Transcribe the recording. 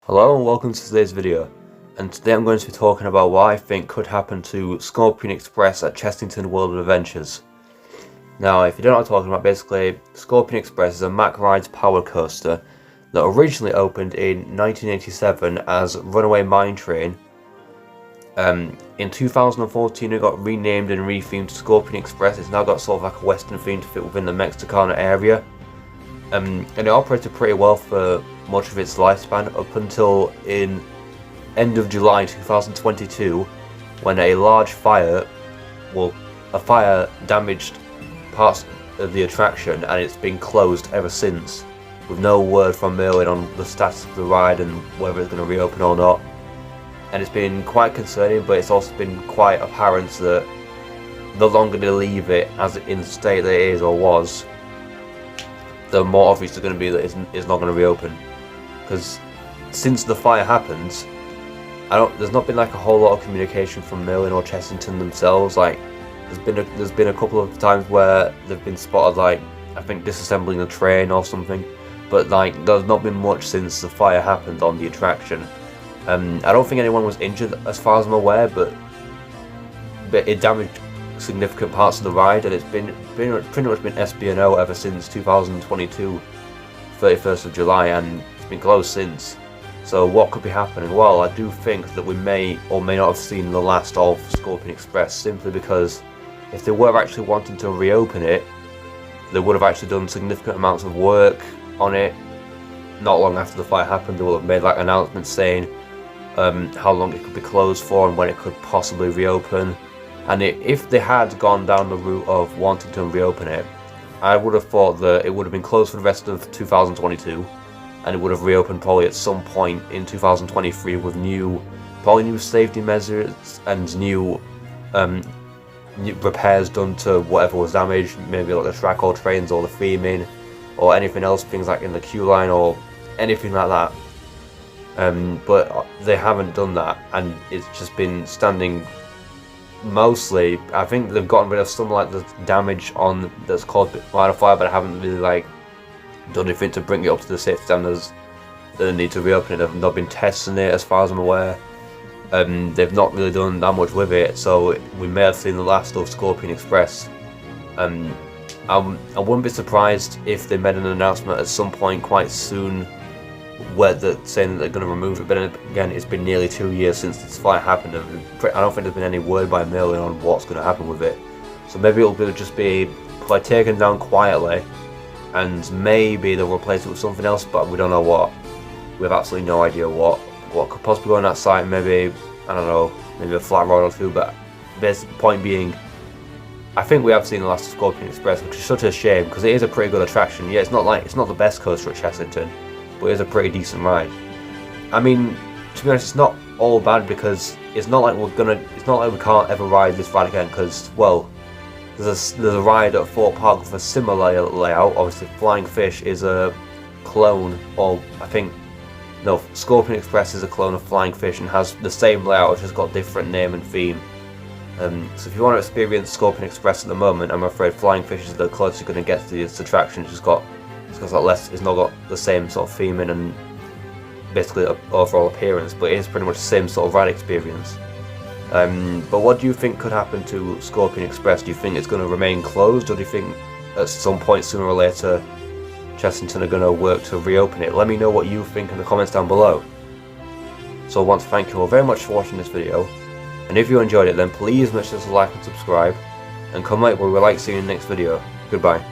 Hello and welcome to today's video, and today I'm going to be talking about what I think could happen to Scorpion Express at Chessington World of Adventures. Now, if you don't know what I'm talking about, basically Scorpion Express is a Mack Rides power coaster that originally opened in 1987 as Runaway Mine Train. In 2014 it got renamed and rethemed to Scorpion Express. It's now got sort of like a western theme to fit within the Mexicana area. And it operated pretty well for much of its lifespan up until in end of July 2022, when a large fire, damaged parts of the attraction, and it's been closed ever since, with no word from Merlin on the status of the ride and whether it's going to reopen or not. And it's been quite concerning, but it's also been quite apparent that the longer they leave it as in the state that it is or was, the more obvious it's going to be that it's not going to reopen. Because since the fire happened, there's not been like a whole lot of communication from Merlin or Chessington themselves. Like there's been a couple of times where they've been spotted, like I think disassembling a train or something, but like there's not been much since the fire happened on the attraction. I don't think anyone was injured as far as I'm aware, but it damaged significant parts of the ride, and it's been pretty much been SB&O ever since 2022, 31st of July, and it's been closed since. So what could be happening? Well, I do think that we may or may not have seen the last of Scorpion Express, simply because if they were actually wanting to reopen it, they would have actually done significant amounts of work on it. Not long after the fire happened, they would have made like announcements saying how long it could be closed for and when it could possibly reopen. And if they had gone down the route of wanting to reopen it, I would have thought that it would have been closed for the rest of 2022, and it would have reopened probably at some point in 2023 with probably new safety measures and new repairs done to whatever was damaged, maybe like the track or trains or the theming or anything else, things like in the queue line or anything like that. But they haven't done that, and it's just been standing. Mostly, I think they've gotten rid of some like the damage on that's caused by the fire, but I haven't really like done anything to bring it up to the safety standards that they need to reopen it. They've not been testing it as far as I'm aware. They've not really done that much with it, so we may have seen the last of Scorpion Express. I wouldn't be surprised if they made an announcement at some point quite soon saying that they're going to remove it, but then again, it's been nearly 2 years since this fire happened, and I don't think there's been any word by Merlin on what's going to happen with it. So maybe it'll just be like taken down quietly, and maybe they'll replace it with something else, but we don't know what. We have absolutely no idea what could possibly go on that site. Maybe, I don't know, maybe a flat rod or two, but the point being, I think we have seen the last of Scorpion Express, which is such a shame, because it is a pretty good attraction. Yeah, it's not the best coaster at Chessington, but it's a pretty decent ride. I mean, to be honest, it's not all bad, because it's not like we can't ever ride this ride again, because, well, there's a ride at Fort Park with a similar layout. Obviously Flying Fish is a clone, or I think, no, Scorpion Express is a clone of Flying Fish and has the same layout, it's just got different name and theme. So if you want to experience Scorpion Express at the moment, I'm afraid Flying Fish is the closest you're going to get to this attraction. It's not got the same sort of theming and basically overall appearance, but it is pretty much the same sort of ride experience. But what do you think could happen to Scorpion Express? Do you think it's going to remain closed, or do you think at some point sooner or later Chessington are going to work to reopen it? Let me know what you think in the comments down below. So I want to thank you all very much for watching this video, and if you enjoyed it, then please make sure to like and subscribe, and comment where we like seeing you in the next video. Goodbye.